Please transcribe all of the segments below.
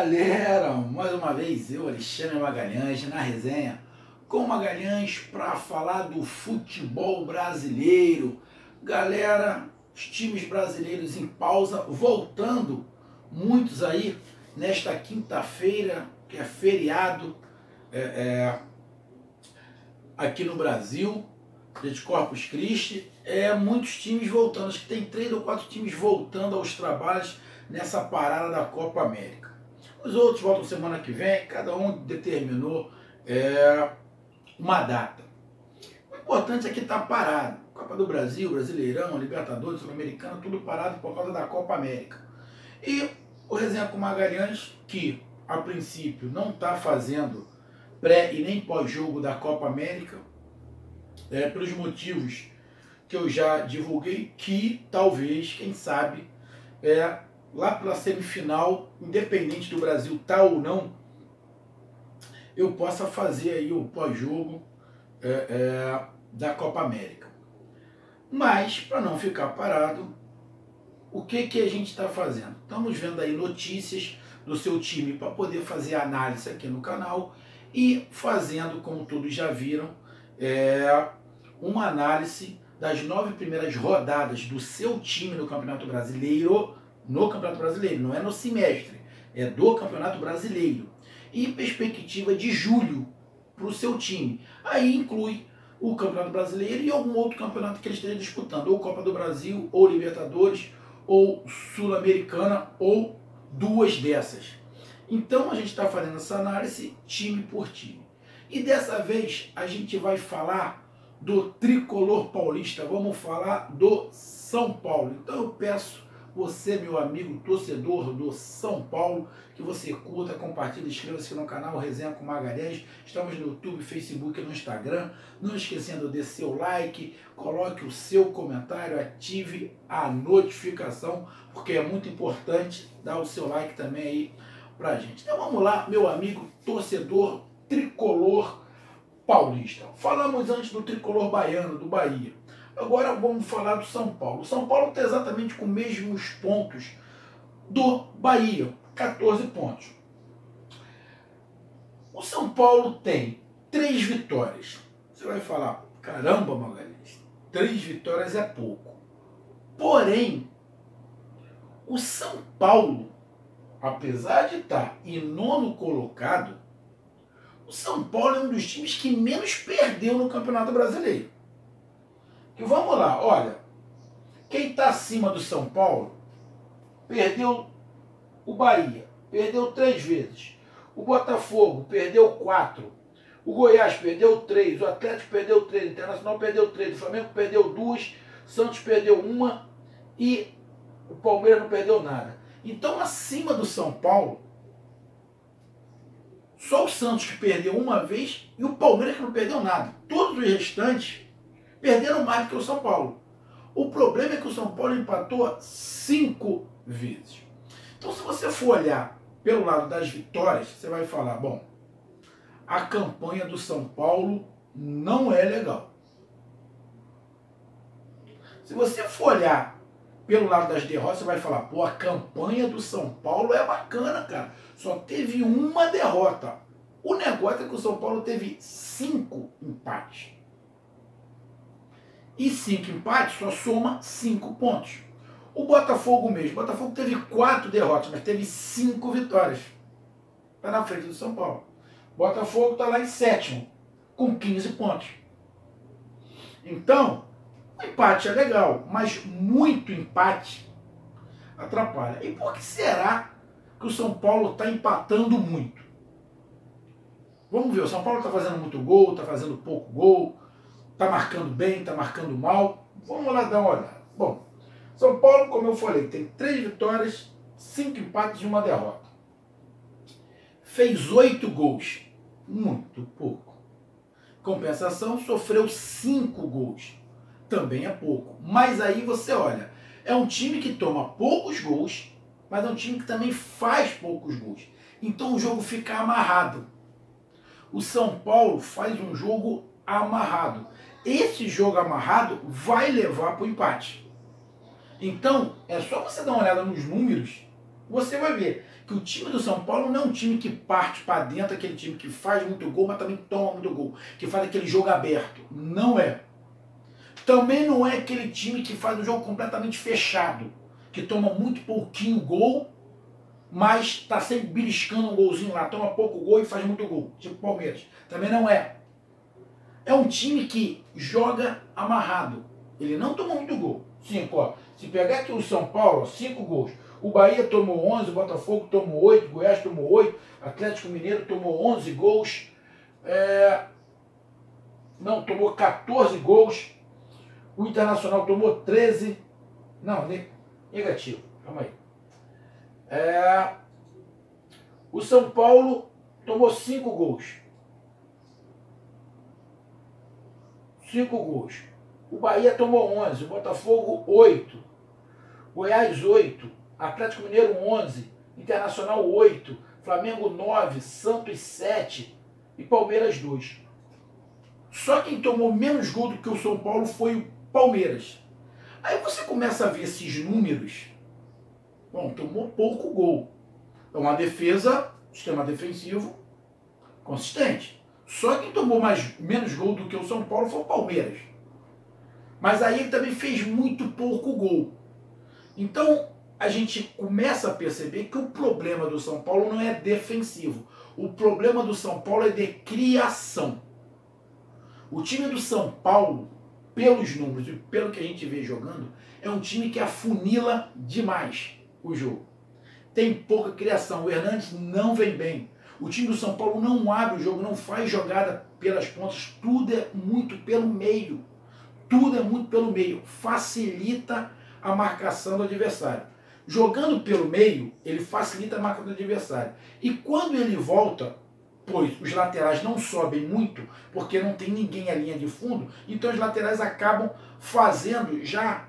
Galera, mais uma vez eu, Alexandre Magalhães, na resenha com Magalhães para falar do futebol brasileiro. Galera, os times brasileiros em pausa, voltando muitos aí nesta quinta-feira, que é feriado aqui no Brasil, dia de Corpus Christi. Muitos times voltando, acho que tem 3 ou 4 times voltando aos trabalhos nessa parada da Copa América. Os outros voltam semana que vem, cada um determinou uma data. O importante é que está parado. Copa do Brasil, Brasileirão, Libertadores, Sul-Americana, tudo parado por causa da Copa América. E o Resenha com Magalhães, que a princípio não está fazendo pré e nem pós-jogo da Copa América, pelos motivos que eu já divulguei, que talvez, quem sabe, lá pela semifinal, independente do Brasil tá ou não, eu possa fazer aí o pós-jogo da Copa América. Mas, para não ficar parado, o que a gente está fazendo? Estamos vendo aí notícias do seu time para poder fazer análise aqui no canal e fazendo, como todos já viram, uma análise das 9 primeiras rodadas do seu time no Campeonato Brasileiro, não é no semestre, é do Campeonato Brasileiro, e perspectiva de julho para o seu time. Aí inclui o Campeonato Brasileiro e algum outro campeonato que ele esteja disputando, ou Copa do Brasil, ou Libertadores, ou Sul-Americana, ou duas dessas. Então a gente está fazendo essa análise time por time. E dessa vez a gente vai falar do tricolor paulista, vamos falar do São Paulo. Então eu peço você, meu amigo torcedor do São Paulo, que você curta, compartilhe, inscreva-se no canal Resenha com Magalhães. Estamos no YouTube, Facebook e no Instagram. Não esquecendo de seu like, coloque o seu comentário, ative a notificação, porque é muito importante dar o seu like também aí pra gente. Então vamos lá, meu amigo torcedor tricolor paulista. Falamos antes do tricolor baiano, do Bahia. Agora vamos falar do São Paulo. O São Paulo está exatamente com os mesmos pontos do Bahia, 14 pontos. O São Paulo tem 3 vitórias. Você vai falar, caramba, Magalhães, 3 vitórias é pouco. Porém, o São Paulo, apesar de estar em 9º colocado, o São Paulo é um dos times que menos perdeu no Campeonato Brasileiro. E vamos lá, olha, quem está acima do São Paulo perdeu o Bahia, perdeu 3 vezes, o Botafogo perdeu 4, o Goiás perdeu 3, o Atlético perdeu 3, o Internacional perdeu 3, o Flamengo perdeu 2, Santos perdeu 1 e o Palmeiras não perdeu nada. Então, acima do São Paulo, só o Santos que perdeu 1 vez e o Palmeiras que não perdeu nada. Todos os restantes perderam mais do que o São Paulo. O problema é que o São Paulo empatou 5 vezes. Então, se você for olhar pelo lado das vitórias, você vai falar, bom, a campanha do São Paulo não é legal. Se você for olhar pelo lado das derrotas, você vai falar, pô, a campanha do São Paulo é bacana, cara. Só teve 1 derrota. O negócio é que o São Paulo teve 5 empates. E 5 empates só soma 5 pontos. O Botafogo mesmo. O Botafogo teve 4 derrotas, mas teve 5 vitórias. Está na frente do São Paulo. O Botafogo está lá em 7º, com 15 pontos. Então, o empate é legal, mas muito empate atrapalha. E por que será que o São Paulo está empatando muito? Vamos ver, o São Paulo está fazendo muito gol, está fazendo pouco gol, está marcando bem, está marcando mal. Vamos lá dar uma olhada. Bom, São Paulo, como eu falei, tem 3 vitórias, 5 empates e 1 derrota. Fez 8 gols. Muito pouco. Compensação, sofreu 5 gols. Também é pouco. Mas aí você olha, é um time que toma poucos gols, mas é um time que também faz poucos gols. Então o jogo fica amarrado. O São Paulo faz um jogo amarrado. Esse jogo amarrado vai levar para o empate. Então, é só você dar uma olhada nos números você vai ver que o time do São Paulo não é um time que parte para dentro, aquele time que faz muito gol, mas também toma muito gol, que faz aquele jogo aberto. Não é. Também não é aquele time que faz um jogo completamente fechado, que toma muito pouquinho gol, mas está sempre beliscando um golzinho lá, toma pouco gol e faz muito gol, tipo Palmeiras. Também não é. É um time que joga amarrado. Ele não tomou muito gol. 5, ó. Se pegar aqui o São Paulo, 5 gols. O Bahia tomou 11, o Botafogo tomou 8, o Goiás tomou 8, o Atlético Mineiro tomou 11 gols. Não, tomou 14 gols. O Internacional tomou 13. Não, negativo. Calma aí. O São Paulo tomou 5 gols. 5 gols. O Bahia tomou 11. O Botafogo, 8. Goiás, 8. Atlético Mineiro, 11. Internacional, 8. Flamengo, 9. Santos, 7. E Palmeiras, 2. Só quem tomou menos gol do que o São Paulo foi o Palmeiras. Aí você começa a ver esses números. Bom, tomou pouco gol. É uma defesa, sistema defensivo consistente. Só quem tomou menos gol do que o São Paulo foi o Palmeiras. Mas aí ele também fez muito pouco gol. Então a gente começa a perceber que o problema do São Paulo não é defensivo. O problema do São Paulo é de criação. O time do São Paulo, pelos números e pelo que a gente vê jogando, é um time que afunila demais o jogo. Tem pouca criação. O Hernandes não vem bem. O time do São Paulo não abre o jogo, não faz jogada pelas pontas. Tudo é muito pelo meio. Tudo é muito pelo meio. Facilita a marcação do adversário. Jogando pelo meio, ele facilita a marcação do adversário. E quando ele volta, pois os laterais não sobem muito, porque não tem ninguém à linha de fundo, então os laterais acabam fazendo já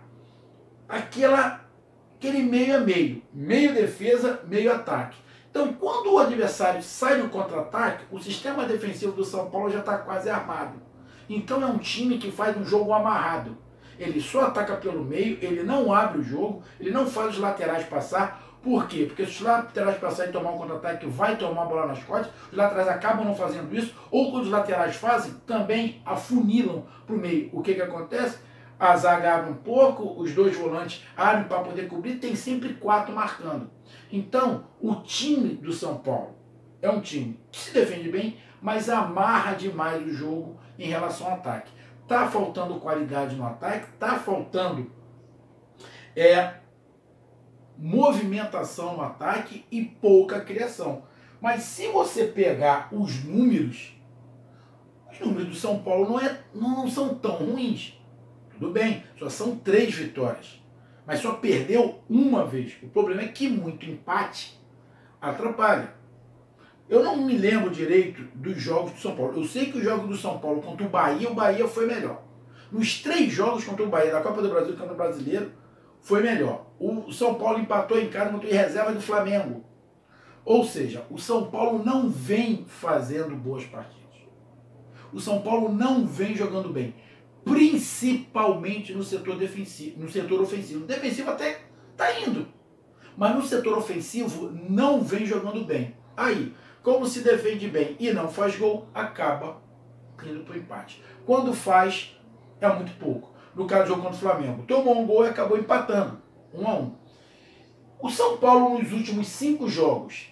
aquele meio a meio. Meio defesa, meio ataque. Então, quando o adversário sai no contra-ataque, o sistema defensivo do São Paulo já está quase armado. Então é um time que faz um jogo amarrado. Ele só ataca pelo meio, ele não abre o jogo, ele não faz os laterais passar. Por quê? Porque se os laterais passarem e tomar um contra-ataque, vai tomar a bola nas costas, os laterais acabam não fazendo isso, ou quando os laterais fazem, também afunilam para o meio. O que acontece? A zaga abre um pouco, os dois volantes abrem para poder cobrir, tem sempre 4 marcando. Então, o time do São Paulo é um time que se defende bem, mas amarra demais o jogo em relação ao ataque. Tá faltando qualidade no ataque, tá faltando movimentação no ataque e pouca criação. Mas se você pegar os números do São Paulo não são tão ruins. Tudo bem, só são 3 vitórias. Mas só perdeu uma vez. O problema é que muito empate atrapalha. Eu não me lembro direito dos jogos do São Paulo. Eu sei que o jogo do São Paulo contra o Bahia foi melhor. Nos 3 jogos contra o Bahia, da Copa do Brasil e contra o Brasileiro, foi melhor. O São Paulo empatou em casa contra o reserva do Flamengo. Ou seja, o São Paulo não vem fazendo boas partidas. O São Paulo não vem jogando bem. Principalmente no setor defensivo, no setor ofensivo. No defensivo até está indo. Mas no setor ofensivo não vem jogando bem. Aí, como se defende bem e não faz gol, acaba indo para o empate. Quando faz, é muito pouco. No caso do jogo contra o Flamengo, tomou um gol e acabou empatando. 1-1. O São Paulo, nos últimos 5 jogos,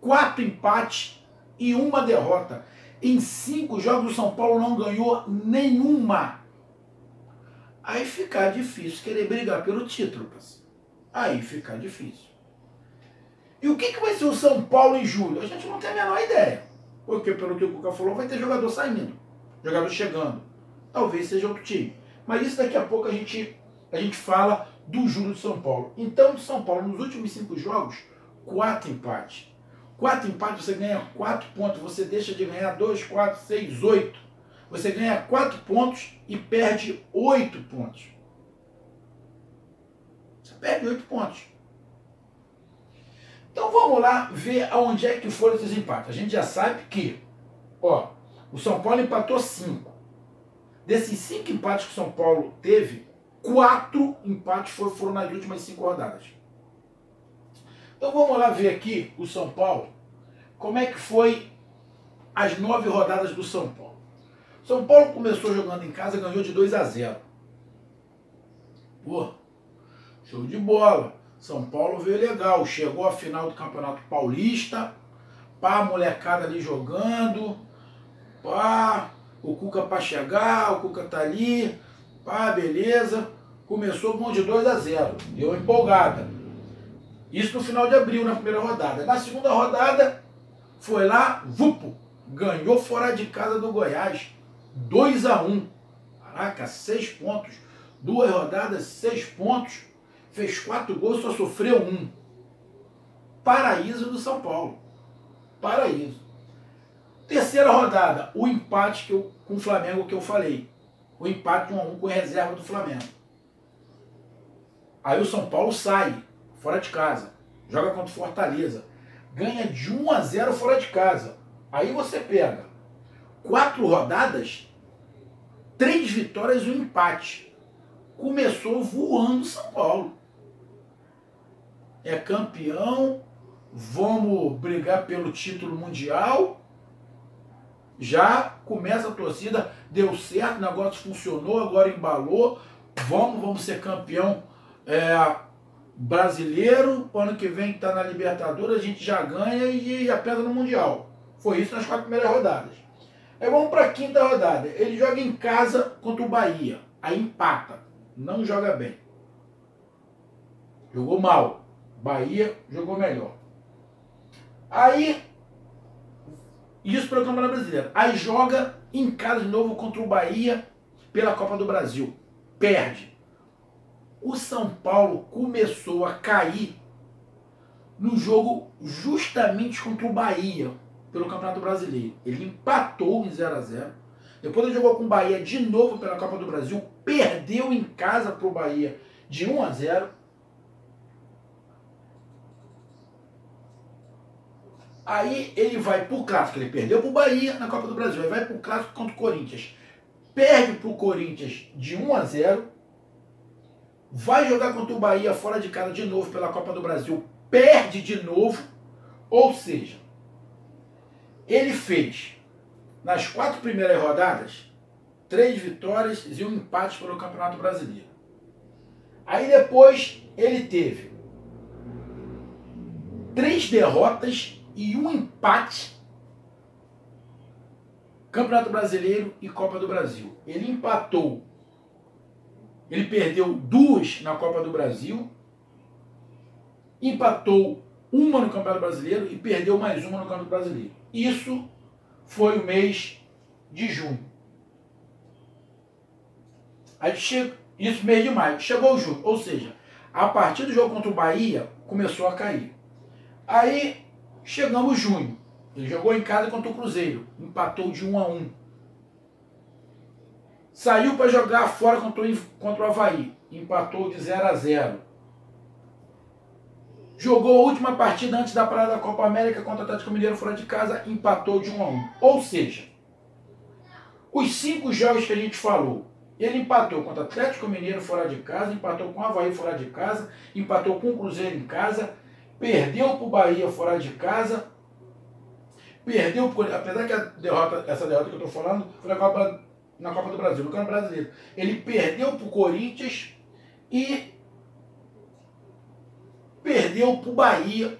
4 empates e 1 derrota. Em 5 jogos, o São Paulo não ganhou nenhuma. Aí fica difícil querer brigar pelo título, parceiro. Aí fica difícil. E o que vai ser o São Paulo em julho? A gente não tem a menor ideia. Porque, pelo que o Cuca falou, vai ter jogador saindo, jogador chegando. Talvez seja outro time. Mas isso daqui a pouco a gente fala do julho de São Paulo. Então, o São Paulo, nos últimos 5 jogos, 4 empates. 4 empates, você ganha 4 pontos. Você deixa de ganhar 2, 4, 6, 8. Você ganha 4 pontos e perde 8 pontos. Você perde 8 pontos. Então vamos lá ver aonde é que foram esses empates. A gente já sabe que, o São Paulo empatou 5. Desses 5 empates que o São Paulo teve, 4 empates foram nas últimas 5 rodadas. Então vamos lá ver aqui o São Paulo, como é que foi as 9 rodadas do São Paulo. São Paulo começou jogando em casa, ganhou de 2-0. Pô, show de bola. São Paulo veio legal, chegou à final do Campeonato Paulista, pá, a molecada ali jogando, pá, o Cuca para chegar, o Cuca tá ali, pá, beleza. Começou com de 2-0, deu empolgada. Isso no final de abril, na primeira rodada. Na segunda rodada, foi lá, vupo, ganhou fora de casa do Goiás, 2-1. Caraca, 6 pontos. 2 rodadas, 6 pontos. Fez 4 gols, só sofreu 1. Paraíso do São Paulo. Paraíso. Terceira rodada, o empate com o Flamengo que eu falei. O empate 1-1 com a reserva do Flamengo. Aí o São Paulo sai, fora de casa. Joga contra o Fortaleza. Ganha de 1-0 fora de casa. Aí você pega 4 rodadas, 3 vitórias e um empate. Começou voando São Paulo. É campeão, vamos brigar pelo título mundial. Já começa a torcida, deu certo, o negócio funcionou, agora embalou. Vamos ser campeão brasileiro. Ano que vem está na Libertadores, a gente já ganha e já pesa no Mundial. Foi isso nas 4 primeiras rodadas. Aí vamos para a quinta rodada. Ele joga em casa contra o Bahia. Aí empata. Não joga bem. Jogou mal. Bahia jogou melhor. Aí, isso pelo Campeonato Brasileiro. Aí joga em casa de novo contra o Bahia pela Copa do Brasil. Perde. O São Paulo começou a cair no jogo justamente contra o Bahia pelo Campeonato Brasileiro. Ele empatou em 0-0. Depois ele jogou com o Bahia de novo pela Copa do Brasil. Perdeu em casa para o Bahia de 1-0. Aí ele vai pro Clássico, ele perdeu pro Bahia na Copa do Brasil, aí vai pro Clássico contra o Corinthians. Perde pro Corinthians de 1-0, vai jogar contra o Bahia fora de casa de novo pela Copa do Brasil, perde de novo, ou seja, ele fez nas 4 primeiras rodadas 3 vitórias e um empate pelo Campeonato Brasileiro. Aí depois ele teve 3 derrotas e um empate, Campeonato Brasileiro e Copa do Brasil. Ele empatou, ele perdeu 2 na Copa do Brasil, empatou 1 no Campeonato Brasileiro e perdeu mais 1 no Campeonato Brasileiro. Isso foi o mês de junho. Aí isso mês de maio. Chegou o junho, ou seja, a partir do jogo contra o Bahia começou a cair. Aí chegamos junho. Ele jogou em casa contra o Cruzeiro. Empatou de 1-1. Saiu para jogar fora contra o Avaí. Empatou de 0-0. Jogou a última partida antes da parada da Copa América contra o Atlético Mineiro fora de casa. Empatou de 1-1. Ou seja, os 5 jogos que a gente falou, ele empatou contra o Atlético Mineiro fora de casa, empatou com o Avaí fora de casa, empatou com o Cruzeiro em casa, perdeu para o Bahia fora de casa, perdeu, apesar que essa derrota que eu estou falando foi na Copa do Brasil, no Campeonato Brasileiro. Ele perdeu para o Corinthians e perdeu para o Bahia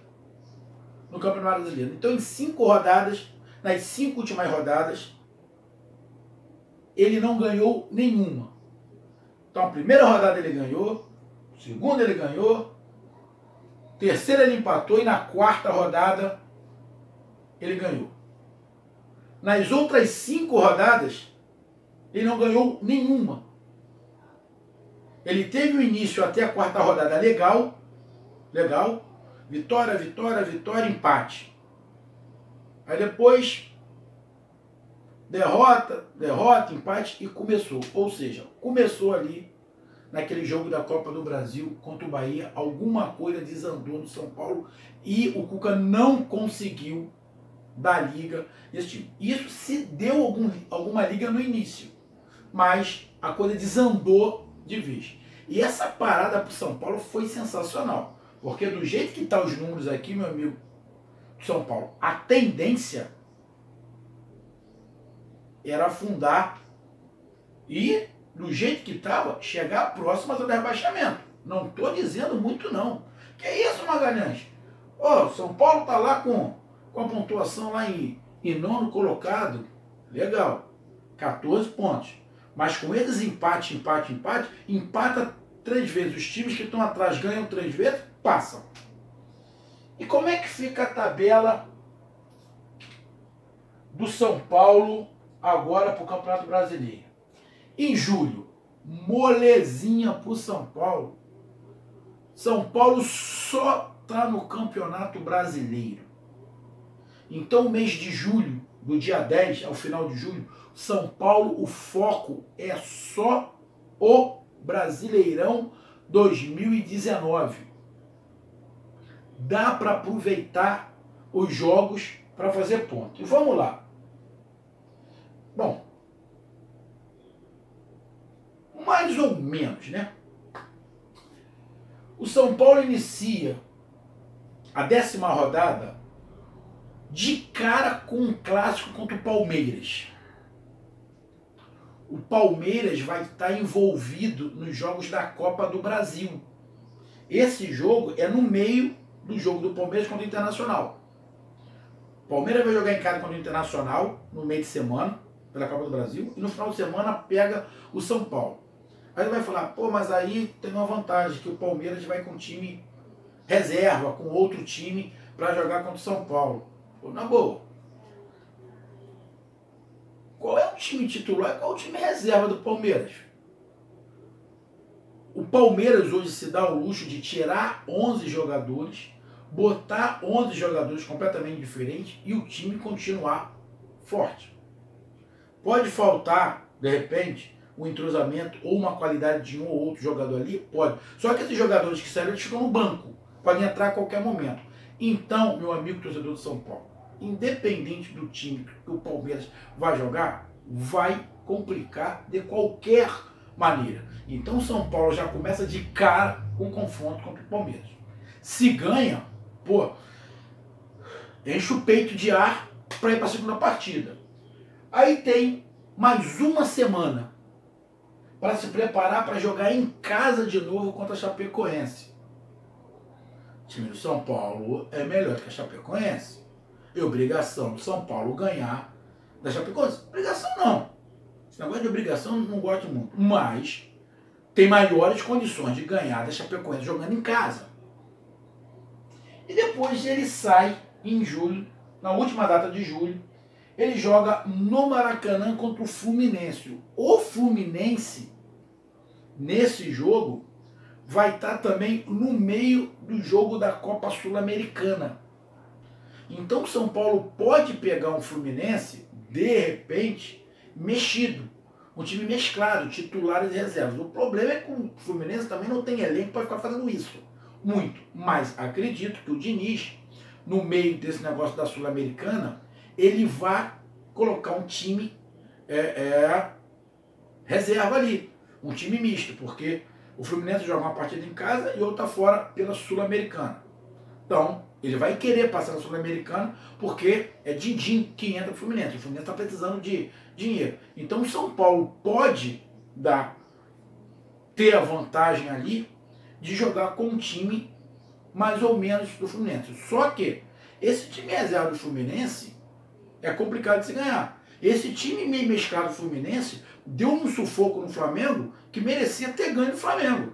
no Campeonato Brasileiro. Então, em 5 rodadas, nas 5 últimas rodadas, ele não ganhou nenhuma. Então, a primeira rodada ele ganhou, a segunda ele ganhou, terceira ele empatou e na 4ª rodada ele ganhou. Nas outras 5 rodadas, ele não ganhou nenhuma. Ele teve o início até a 4ª rodada legal, vitória, vitória, vitória, empate. Aí depois, derrota, empate e começou. Ou seja, começou ali, naquele jogo da Copa do Brasil contra o Bahia, alguma coisa desandou no São Paulo e o Cuca não conseguiu dar liga nesse time. Isso se deu alguma liga no início, mas a coisa desandou de vez. E essa parada para o São Paulo foi sensacional, Porque do jeito que estão os números aqui, meu amigo, São Paulo, a tendência era afundar e, do jeito que estava, chegar próximo do rebaixamento. Não estou dizendo muito não. Que isso, Magalhães? Ô, São Paulo está lá com a pontuação lá em nono colocado. Legal. 14 pontos. Mas com eles empate, empata 3 vezes. Os times que estão atrás ganham 3 vezes, passam. E como é que fica a tabela do São Paulo agora para o Campeonato Brasileiro? Em julho, molezinha para o São Paulo. São Paulo só está no Campeonato Brasileiro. Então, o mês de julho, do dia 10 ao final de julho, São Paulo, o foco é só o Brasileirão 2019. Dá para aproveitar os jogos para fazer ponto. E vamos lá. Bom, mais ou menos, né? O São Paulo inicia a 10ª rodada de cara com um clássico contra o Palmeiras. O Palmeiras vai estar envolvido nos jogos da Copa do Brasil. Esse jogo é no meio do jogo do Palmeiras contra o Internacional. O Palmeiras vai jogar em casa contra o Internacional no meio de semana, pela Copa do Brasil, e no final de semana pega o São Paulo. Aí ele vai falar, pô, mas aí tem uma vantagem, que o Palmeiras vai com time reserva, com outro time, para jogar contra o São Paulo. Pô, na boa. Qual é o time titular e qual é o time reserva do Palmeiras? O Palmeiras hoje se dá o luxo de tirar 11 jogadores, botar 11 jogadores completamente diferentes e o time continuar forte. Pode faltar, de repente, um entrosamento ou uma qualidade de um ou outro jogador ali? Pode. Só que esses jogadores que saíram, eles ficam no banco. Podem entrar a qualquer momento. Então, meu amigo torcedor de São Paulo, independente do time que o Palmeiras vai jogar, vai complicar de qualquer maneira. Então, o São Paulo já começa de cara com o confronto contra o Palmeiras. Se ganha, pô, enche o peito de ar para ir para a segunda partida. Aí tem mais uma semana para se preparar para jogar em casa de novo contra a Chapecoense. O time do São Paulo é melhor que a Chapecoense. É obrigação do São Paulo ganhar da Chapecoense. Obrigação não. Esse negócio de obrigação eu não gosto muito. Mas tem maiores condições de ganhar da Chapecoense jogando em casa. E depois ele sai em julho, na última data de julho, ele joga no Maracanã contra o Fluminense. O Fluminense, nesse jogo, vai estar também no meio do jogo da Copa Sul-Americana. Então o São Paulo pode pegar um Fluminense, de repente, mexido. Um time mesclado, titulares e reservas. O problema é que o Fluminense também não tem elenco para ficar fazendo isso. Muito. Mas acredito que o Diniz, no meio desse negócio da Sul-Americana, ele vai colocar um time reserva ali, um time misto, porque o Fluminense joga uma partida em casa e outra fora pela Sul-Americana. Então, ele vai querer passar na Sul-Americana porque é din-din que entra o Fluminense. O Fluminense está precisando de dinheiro. Então, o São Paulo pode ter a vantagem ali de jogar com um time mais ou menos do Fluminense. Só que esse time reserva do Fluminense é complicado de se ganhar. Esse time meio mesclado do Fluminense deu um sufoco no Flamengo que merecia ter ganho do Flamengo.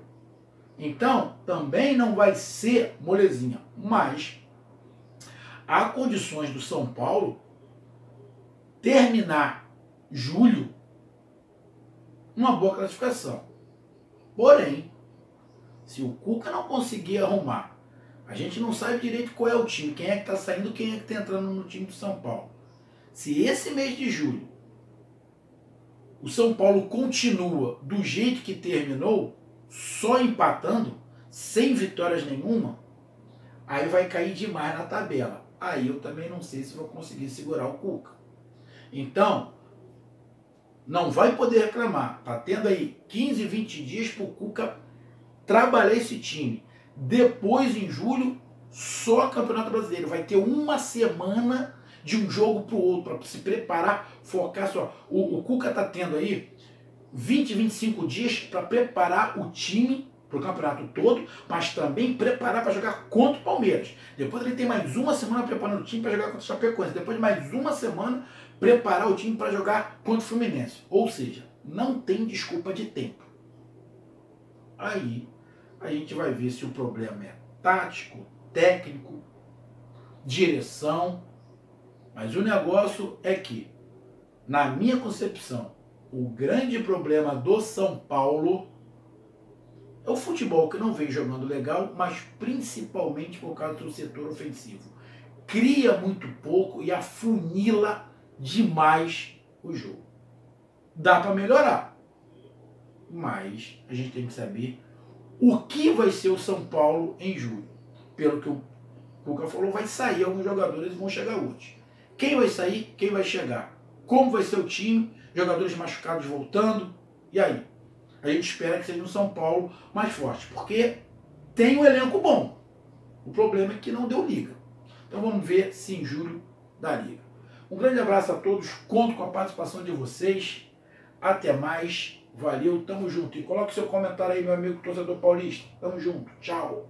Então, também não vai ser molezinha. Mas há condições do São Paulo terminar julho uma boa classificação. Porém, se o Cuca não conseguir arrumar, a gente não sabe direito qual é o time, quem é que está saindo, quem é que está entrando no time do São Paulo. Se esse mês de julho o São Paulo continua do jeito que terminou, só empatando, sem vitórias nenhuma, aí vai cair demais na tabela. Aí eu também não sei se vou conseguir segurar o Cuca. Então, não vai poder reclamar. Está tendo aí 15, 20 dias para o Cuca trabalhar esse time. Depois, em julho, só Campeonato Brasileiro. Vai ter uma semana de um jogo para o outro, para se preparar, focar só. O Cuca está tendo aí 20, 25 dias para preparar o time para o campeonato todo, mas também preparar para jogar contra o Palmeiras. Depois ele tem mais uma semana preparando o time para jogar contra o Chapecoense. Depois de mais uma semana preparar o time para jogar contra o Fluminense. Ou seja, não tem desculpa de tempo. Aí a gente vai ver se o problema é tático, técnico, direção. Mas o negócio é que, na minha concepção, o grande problema do São Paulo é o futebol, que não vem jogando legal, mas principalmente por causa do setor ofensivo. Cria muito pouco e afunila demais o jogo. Dá para melhorar, mas a gente tem que saber o que vai ser o São Paulo em julho. Pelo que o Cuca falou, vai sair alguns jogadores e vão chegar outros. Quem vai sair, quem vai chegar? Como vai ser o time? Jogadores machucados voltando? E aí? A gente espera que seja um São Paulo mais forte, porque tem um elenco bom. O problema é que não deu liga. Então vamos ver se em julho dá liga. Um grande abraço a todos, conto com a participação de vocês. Até mais, valeu, tamo junto. E coloque seu comentário aí, meu amigo torcedor paulista. Tamo junto, tchau.